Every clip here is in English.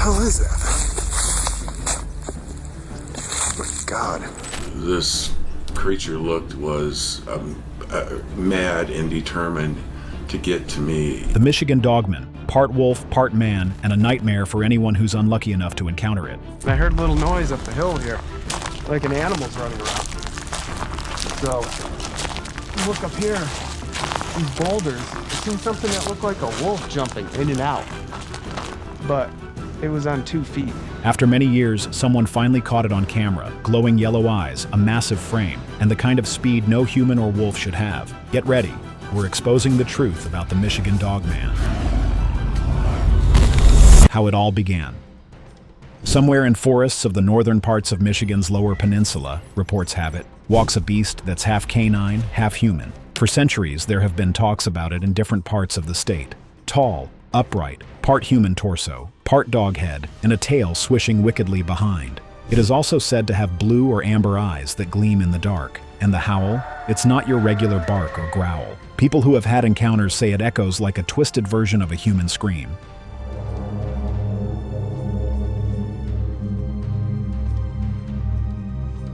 hell is that? Oh my God. This creature was mad and determined to get to me. The Michigan Dogman, part wolf, part man, and a nightmare for anyone who's unlucky enough to encounter it. I heard a little noise up the hill here, like an animal's running around. So, look up here, these boulders. I seen something that looked like a wolf jumping in and out, but it was on 2 feet. After many years, someone finally caught it on camera. Glowing yellow eyes, a massive frame, and the kind of speed no human or wolf should have. Get ready. We're exposing the truth about the Michigan Dogman. How it all began. Somewhere in forests of the northern parts of Michigan's Lower Peninsula, reports have it, walks a beast that's half canine, half human. For centuries, there have been talks about it in different parts of the state. Tall, upright, part human torso, part dog head, and a tail swishing wickedly behind. It is also said to have blue or amber eyes that gleam in the dark. And the howl? It's not your regular bark or growl. People who have had encounters say it echoes like a twisted version of a human scream.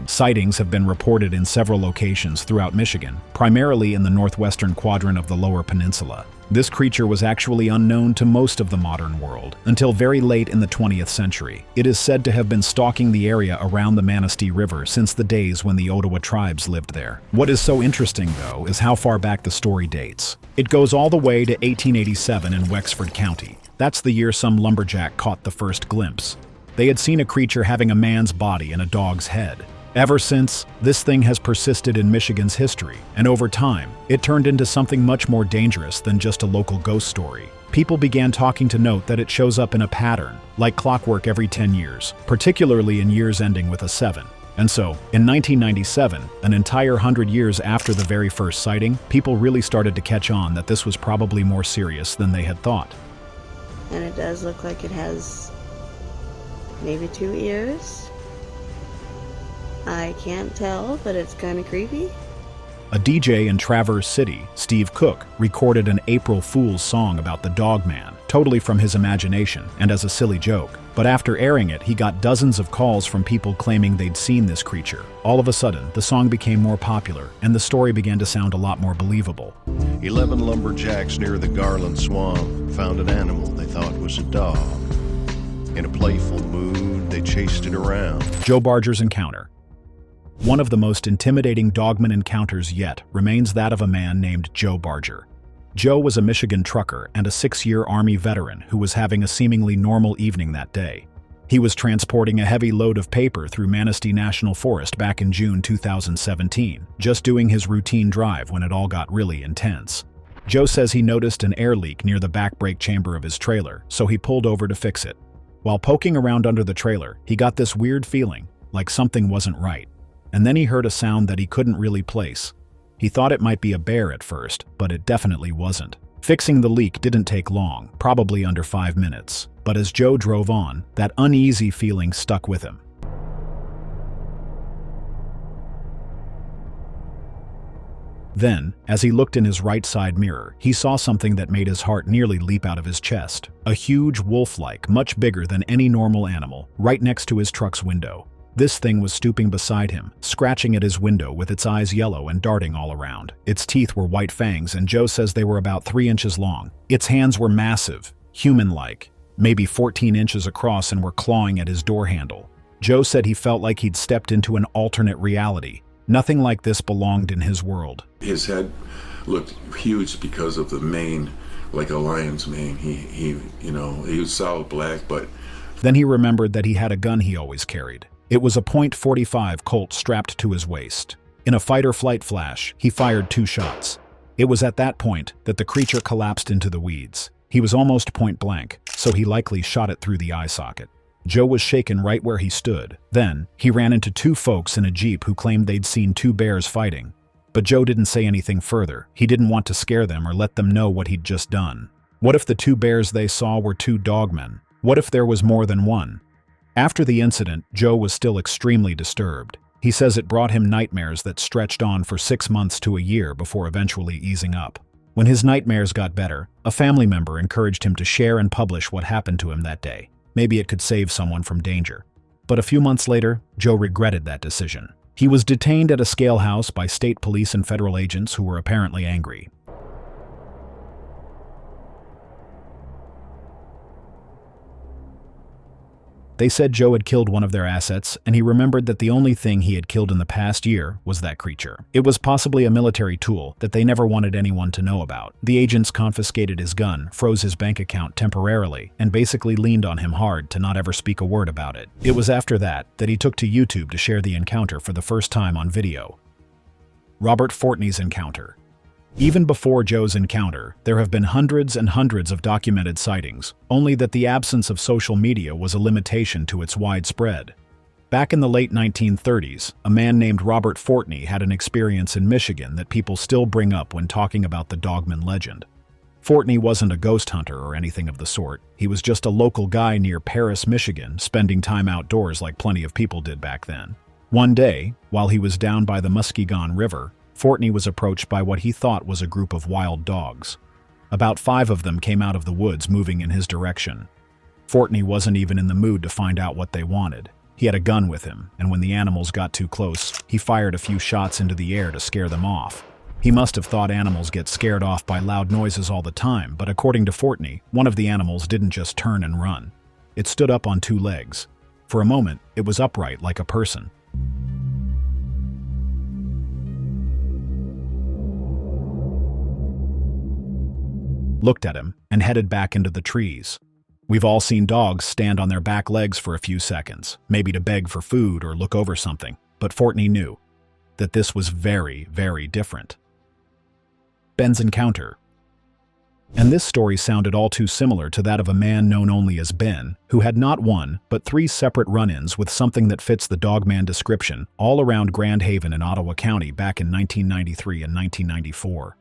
Sightings have been reported in several locations throughout Michigan, primarily in the northwestern quadrant of the Lower Peninsula. This creature was actually unknown to most of the modern world until very late in the 20th century. It is said to have been stalking the area around the Manistee River since the days when the Ottawa tribes lived there. What is so interesting, though, is how far back the story dates. It goes all the way to 1887 in Wexford County. That's the year some lumberjack caught the first glimpse. They had seen a creature having a man's body and a dog's head. Ever since, this thing has persisted in Michigan's history, and over time, it turned into something much more dangerous than just a local ghost story. People began talking to note that it shows up in a pattern, like clockwork every 10 years, particularly in years ending with a 7. And so, in 1997, an entire 100 years after the very first sighting, people really started to catch on that this was probably more serious than they had thought. And it does look like it has maybe 2 ears. I can't tell, but it's kind of creepy. A DJ in Traverse City, Steve Cook, recorded an April Fool's song about the Dogman, totally from his imagination and as a silly joke. But after airing it, he got dozens of calls from people claiming they'd seen this creature. All of a sudden, the song became more popular, and the story began to sound a lot more believable. 11 lumberjacks near the Garland Swamp found an animal they thought was a dog. In a playful mood, they chased it around. Joe Barger's encounter. One of the most intimidating Dogman encounters yet remains that of a man named Joe Barger. Joe was a Michigan trucker and a 6-year Army veteran who was having a seemingly normal evening that day. He was transporting a heavy load of paper through Manistee National Forest back in June 2017, just doing his routine drive when it all got really intense. Joe says he noticed an air leak near the back brake chamber of his trailer, so he pulled over to fix it. While poking around under the trailer, he got this weird feeling, like something wasn't right. And then he heard a sound that he couldn't really place. He thought it might be a bear at first, but it definitely wasn't. Fixing the leak didn't take long, probably under 5 minutes. But as Joe drove on, that uneasy feeling stuck with him. Then, as he looked in his right side mirror, he saw something that made his heart nearly leap out of his chest. A huge wolf-like, much bigger than any normal animal, right next to his truck's window. This thing was stooping beside him, scratching at his window with its eyes yellow and darting all around. Its teeth were white fangs, and Joe says they were about 3 inches long. Its hands were massive, human-like, maybe 14 inches across, and were clawing at his door handle. Joe said he felt like he'd stepped into an alternate reality. Nothing like this belonged in his world. His head looked huge because of the mane, like a lion's mane. He was solid black, but... Then he remembered that he had a gun he always carried. It was a .45 Colt strapped to his waist. In a fight-or-flight flash, he fired 2 shots. It was at that point that the creature collapsed into the weeds. He was almost point blank, so he likely shot it through the eye socket. Joe was shaken right where he stood. Then, he ran into 2 folks in a Jeep who claimed they'd seen 2 bears fighting. But Joe didn't say anything further. He didn't want to scare them or let them know what he'd just done. What if the 2 bears they saw were 2 dogmen? What if there was more than one? After the incident, Joe was still extremely disturbed. He says it brought him nightmares that stretched on for 6 months to a year before eventually easing up. When his nightmares got better, a family member encouraged him to share and publish what happened to him that day. Maybe it could save someone from danger. But a few months later, Joe regretted that decision. He was detained at a scale house by state police and federal agents who were apparently angry. They said Joe had killed one of their assets, and he remembered that the only thing he had killed in the past year was that creature. It was possibly a military tool that they never wanted anyone to know about. The agents confiscated his gun, froze his bank account temporarily, and basically leaned on him hard to not ever speak a word about it. It was after that he took to YouTube to share the encounter for the first time on video. Robert Forney's encounter. Even before Joe's encounter, there have been hundreds and hundreds of documented sightings, only that the absence of social media was a limitation to its widespread. Back in the late 1930s, a man named Robert Forney had an experience in Michigan that people still bring up when talking about the Dogman legend. Forney wasn't a ghost hunter or anything of the sort. He was just a local guy near Paris, Michigan, spending time outdoors like plenty of people did back then. One day, while he was down by the Muskegon River, Forney was approached by what he thought was a group of wild dogs. About 5 of them came out of the woods moving in his direction. Forney wasn't even in the mood to find out what they wanted. He had a gun with him, and when the animals got too close, he fired a few shots into the air to scare them off. He must have thought animals get scared off by loud noises all the time, but according to Forney, one of the animals didn't just turn and run. It stood up on 2 legs. For a moment, it was upright like a person. Looked at him, and headed back into the trees. We've all seen dogs stand on their back legs for a few seconds, maybe to beg for food or look over something, but Forney knew that this was very, very different. Ben's encounter. And this story sounded all too similar to that of a man known only as Ben, who had not one, but 3 separate run-ins with something that fits the Dogman description all around Grand Haven in Ottawa County back in 1993 and 1994.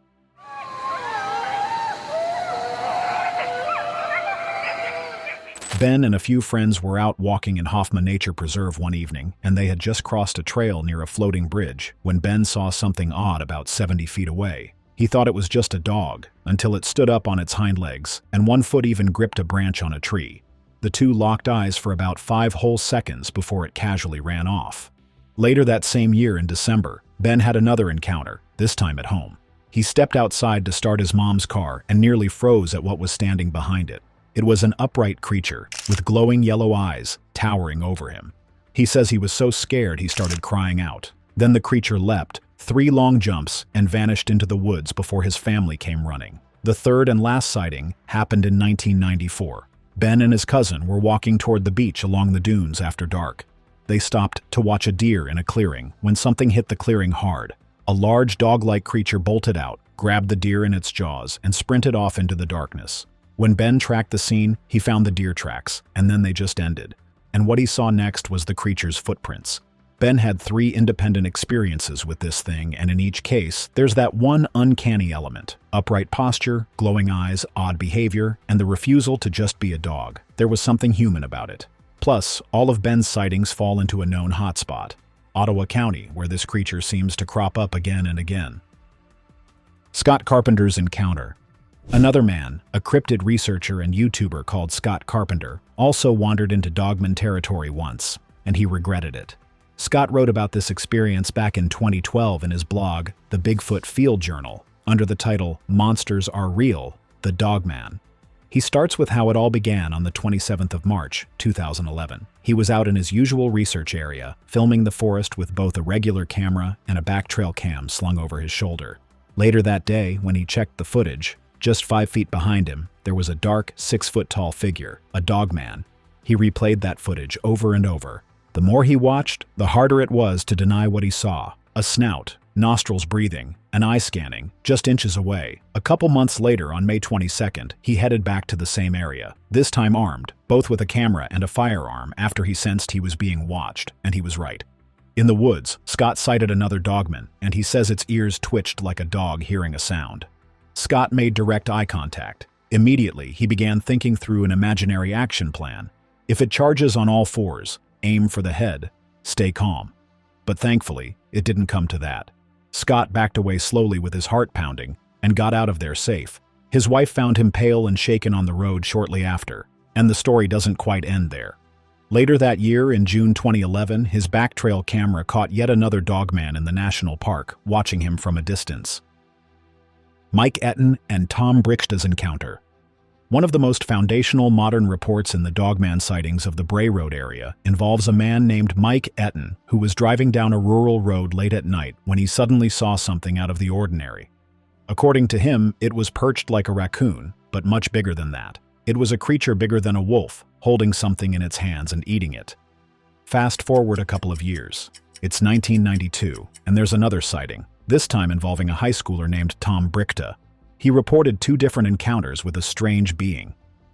Ben and a few friends were out walking in Hoffman Nature Preserve one evening, and they had just crossed a trail near a floating bridge when Ben saw something odd about 70 feet away. He thought it was just a dog, until it stood up on its hind legs, and one foot even gripped a branch on a tree. The two locked eyes for about 5 whole seconds before it casually ran off. Later that same year in December, Ben had another encounter, this time at home. He stepped outside to start his mom's car and nearly froze at what was standing behind it. It was an upright creature, with glowing yellow eyes, towering over him. He says he was so scared he started crying out. Then the creature leapt, 3 long jumps, and vanished into the woods before his family came running. The third and last sighting happened in 1994. Ben and his cousin were walking toward the beach along the dunes after dark. They stopped to watch a deer in a clearing when something hit the clearing hard. A large dog-like creature bolted out, grabbed the deer in its jaws, and sprinted off into the darkness. When Ben tracked the scene, he found the deer tracks, and then they just ended. And what he saw next was the creature's footprints. Ben had 3 independent experiences with this thing, and in each case, there's that one uncanny element: upright posture, glowing eyes, odd behavior, and the refusal to just be a dog. There was something human about it. Plus, all of Ben's sightings fall into a known hotspot: Ottawa County, where this creature seems to crop up again and again. Scott Carpenter's encounter. Another man, a cryptid researcher and YouTuber called Scott Carpenter, also wandered into Dogman territory once, and he regretted it. Scott wrote about this experience back in 2012 in his blog, The Bigfoot Field Journal, under the title Monsters Are Real, The Dogman. He starts with how it all began on the 27th of March, 2011. He was out in his usual research area, filming the forest with both a regular camera and a backtrail cam slung over his shoulder. Later that day, when he checked the footage, just 5 feet behind him, there was a dark, 6-foot-tall figure, a dogman. He replayed that footage over and over. The more he watched, the harder it was to deny what he saw. A snout, nostrils breathing, an eye scanning, just inches away. A couple months later, on May 22nd, he headed back to the same area, this time armed, both with a camera and a firearm, after he sensed he was being watched, and he was right. In the woods, Scott sighted another dogman, and he says its ears twitched like a dog hearing a sound. Scott made direct eye contact. Immediately, he began thinking through an imaginary action plan. If it charges on all 4s, aim for the head, stay calm. But thankfully, it didn't come to that. Scott backed away slowly with his heart pounding and got out of there safe. His wife found him pale and shaken on the road shortly after. And the story doesn't quite end there. Later that year, in June 2011, his backtrail camera caught yet another Dogman in the national park, watching him from a distance. Mike Etten and Tom Brichta's encounter. One of the most foundational modern reports in the Dogman sightings of the Bray Road area involves a man named Mike Etten who was driving down a rural road late at night when he suddenly saw something out of the ordinary. According to him, it was perched like a raccoon, but much bigger than that. It was a creature bigger than a wolf, holding something in its hands and eating it. Fast forward a couple of years. It's 1992, and there's another sighting, this time involving a high schooler named Tom Brichta. He reported 2 different encounters with a strange being.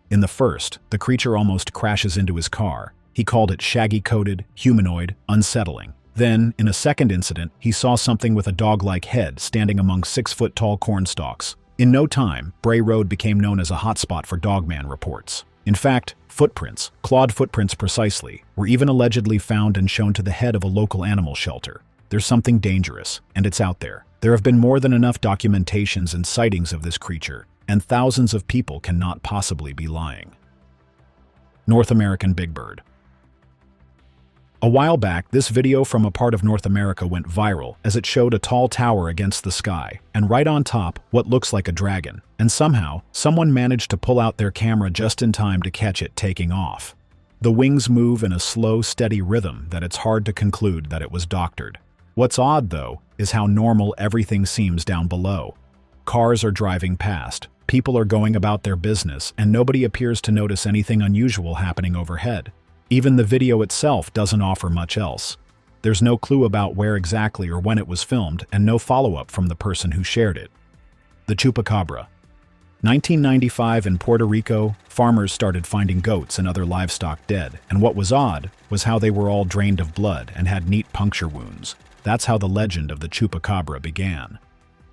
In the first, the creature almost crashes into his car. He called it shaggy-coated, humanoid, unsettling. Then, in a second incident, he saw something with a dog-like head standing among 6-foot-tall cornstalks. In no time, Bray Road became known as a hotspot for Dogman reports. In fact, footprints, clawed footprints precisely, were even allegedly found and shown to the head of a local animal shelter. There's something dangerous, and it's out there. There have been more than enough documentations and sightings of this creature, and thousands of people cannot possibly be lying. North American Big Bird. A while back, this video from a part of North America went viral as it showed a tall tower against the sky, and right on top, what looks like a dragon. And somehow, someone managed to pull out their camera just in time to catch it taking off. The wings move in a slow, steady rhythm that it's hard to conclude that it was doctored. What's odd, though, is how normal everything seems down below. Cars are driving past, people are going about their business, and nobody appears to notice anything unusual happening overhead. Even the video itself doesn't offer much else. There's no clue about where exactly or when it was filmed, and no follow-up from the person who shared it. The Chupacabra. 1995 in Puerto Rico, farmers started finding goats and other livestock dead, and what was odd was how they were all drained of blood and had neat puncture wounds. That's how the legend of the Chupacabra began.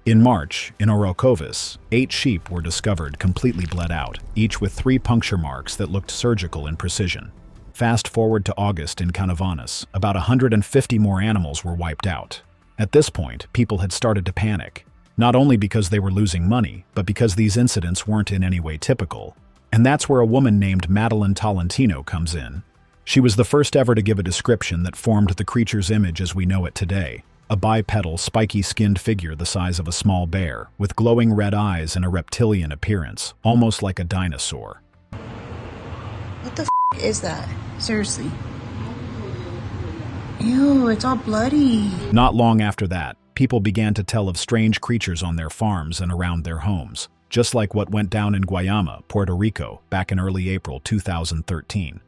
In March, in Orocovis, 8 sheep were discovered completely bled out, each with 3 puncture marks that looked surgical in precision. Fast forward to August in Canovanas, about 150 more animals were wiped out. At this point, people had started to panic, not only because they were losing money, but because these incidents weren't in any way typical. And that's where a woman named Madeline Tolentino comes in. She was the first ever to give a description that formed the creature's image as we know it today. A bipedal, spiky-skinned figure the size of a small bear, with glowing red eyes and a reptilian appearance, almost like a dinosaur. What the f*** is that? Seriously. Ew, it's all bloody. Not long after that, people began to tell of strange creatures on their farms and around their homes, just like what went down in Guayama, Puerto Rico, back in early April 2013.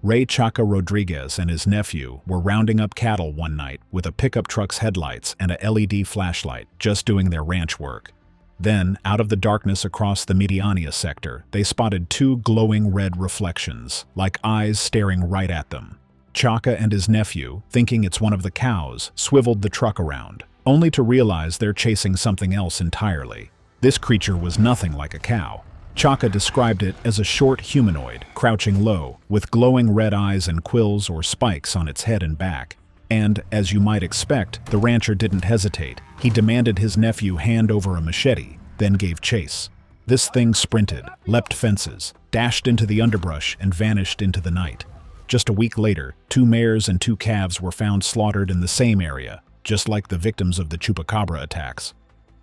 Ray Chaca Rodriguez and his nephew were rounding up cattle one night with a pickup truck's headlights and a LED flashlight, just doing their ranch work. Then, out of the darkness across the Mediania sector, they spotted 2 glowing red reflections, like eyes staring right at them. Chaca and his nephew, thinking it's one of the cows, swiveled the truck around, only to realize they're chasing something else entirely. This creature was nothing like a cow. Chaca described it as a short humanoid, crouching low, with glowing red eyes and quills or spikes on its head and back. And, as you might expect, the rancher didn't hesitate. He demanded his nephew hand over a machete, then gave chase. This thing sprinted, leapt fences, dashed into the underbrush, and vanished into the night. Just a week later, 2 mares and 2 calves were found slaughtered in the same area, just like the victims of the Chupacabra attacks.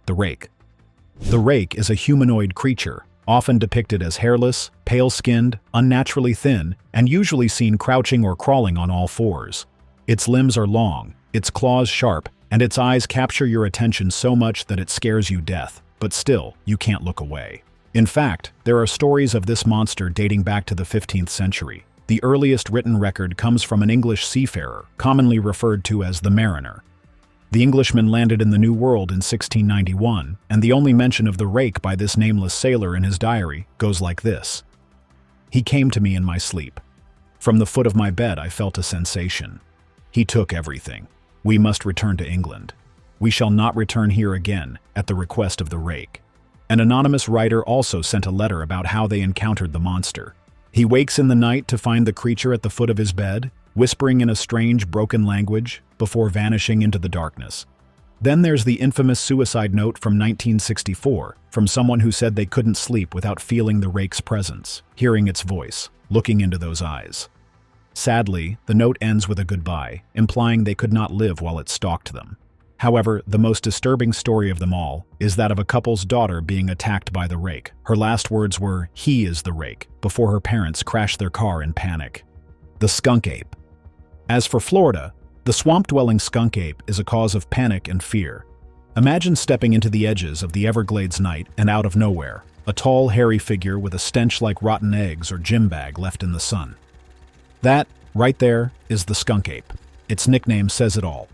The Rake. The Rake is a humanoid creature, often depicted as hairless, pale-skinned, unnaturally thin, and usually seen crouching or crawling on all 4s. Its limbs are long, its claws sharp, and its eyes capture your attention so much that it scares you death, but still, you can't look away. In fact, there are stories of this monster dating back to the 15th century. The earliest written record comes from an English seafarer, commonly referred to as the Mariner. The Englishman landed in the New World in 1691, and the only mention of the Rake by this nameless sailor in his diary goes like this. He came to me in my sleep. From the foot of my bed I felt a sensation. He took everything. We must return to England. We shall not return here again, at the request of the Rake. An anonymous writer also sent a letter about how they encountered the monster. He wakes in the night to find the creature at the foot of his bed, whispering in a strange, broken language, before vanishing into the darkness. Then there's the infamous suicide note from 1964, from someone who said they couldn't sleep without feeling the Rake's presence, hearing its voice. looking into those eyes. Sadly, the note ends with a goodbye, implying they could not live while it stalked them. However, the most disturbing story of them all is that of a couple's daughter being attacked by the Rake. Her last words were, "He is the Rake," before her parents crashed their car in panic. The Skunk Ape. As for Florida, the swamp-dwelling skunk ape is a cause of panic and fear. Imagine stepping into the edges of the Everglades night and out of nowhere, a tall, hairy figure with a stench like rotten eggs or gym bag left in the sun. That, right there, is the skunk ape. Its nickname says it all.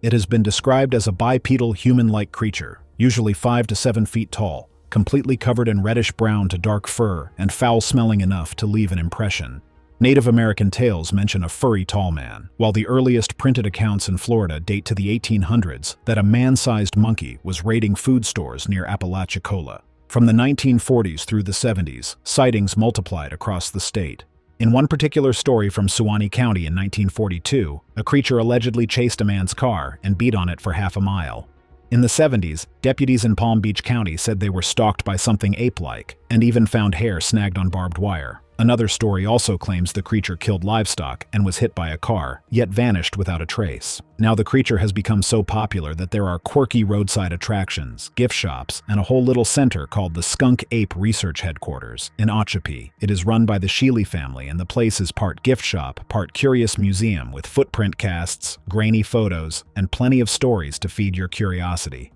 It has been described as a bipedal human-like creature, usually 5 to 7 feet tall, completely covered in reddish-brown to dark fur and foul-smelling enough to leave an impression. Native American tales mention a furry tall man, while the earliest printed accounts in Florida date to the 1800s that a man-sized monkey was raiding food stores near Apalachicola. From the 1940s through the 70s, sightings multiplied across the state. In one particular story from Suwannee County in 1942, a creature allegedly chased a man's car and beat on it for half a mile. In the 70s, deputies in Palm Beach County said they were stalked by something ape-like, and even found hair snagged on barbed wire. Another story also claims the creature killed livestock and was hit by a car, yet vanished without a trace. Now the creature has become so popular that there are quirky roadside attractions, gift shops, and a whole little center called the Skunk Ape Research Headquarters in Ochapi. It is run by the Shealy family, and the place is part gift shop, part curious museum with footprint casts, grainy photos, and plenty of stories to feed your curiosity.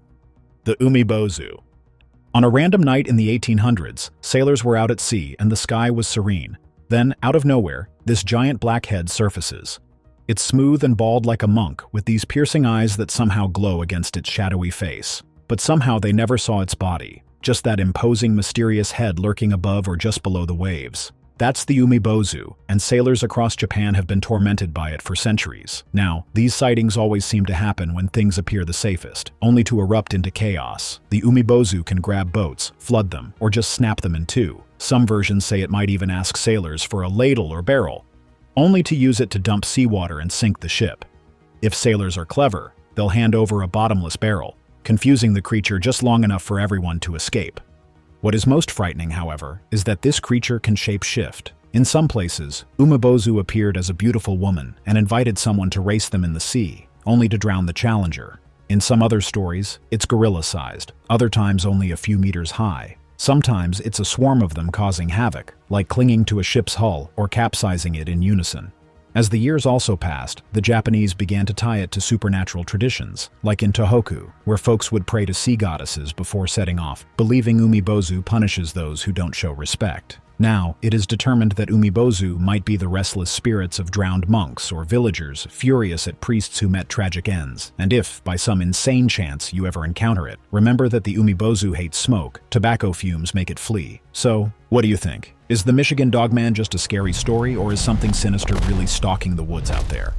The Umei Bozu. On a random night in the 1800s, sailors were out at sea and the sky was serene. Then, out of nowhere, this giant black head surfaces. It's smooth and bald like a monk, with these piercing eyes that somehow glow against its shadowy face. But somehow they never saw its body, just that imposing, mysterious head lurking above or just below the waves. That's the Umei Bozu, and sailors across Japan have been tormented by it for centuries. Now, these sightings always seem to happen when things appear the safest, only to erupt into chaos. The Umei Bozu can grab boats, flood them, or just snap them in two. Some versions say it might even ask sailors for a ladle or barrel, only to use it to dump seawater and sink the ship. If sailors are clever, they'll hand over a bottomless barrel, confusing the creature just long enough for everyone to escape. What is most frightening, however, is that this creature can shape-shift. In some places, Umei Bozu appeared as a beautiful woman and invited someone to race them in the sea, only to drown the challenger. In some other stories, it's gorilla-sized, other times only a few meters high. Sometimes it's a swarm of them causing havoc, like clinging to a ship's hull or capsizing it in unison. As the years also passed, the Japanese began to tie it to supernatural traditions, like in Tohoku, where folks would pray to sea goddesses before setting off, believing Umei Bozu punishes those who don't show respect. Now, it is determined that Umei Bozu might be the restless spirits of drowned monks or villagers furious at priests who met tragic ends. And if, by some insane chance, you ever encounter it, remember that the Umei Bozu hates smoke, tobacco fumes make it flee. So, what do you think? Is the Michigan Dogman just a scary story, or is something sinister really stalking the woods out there?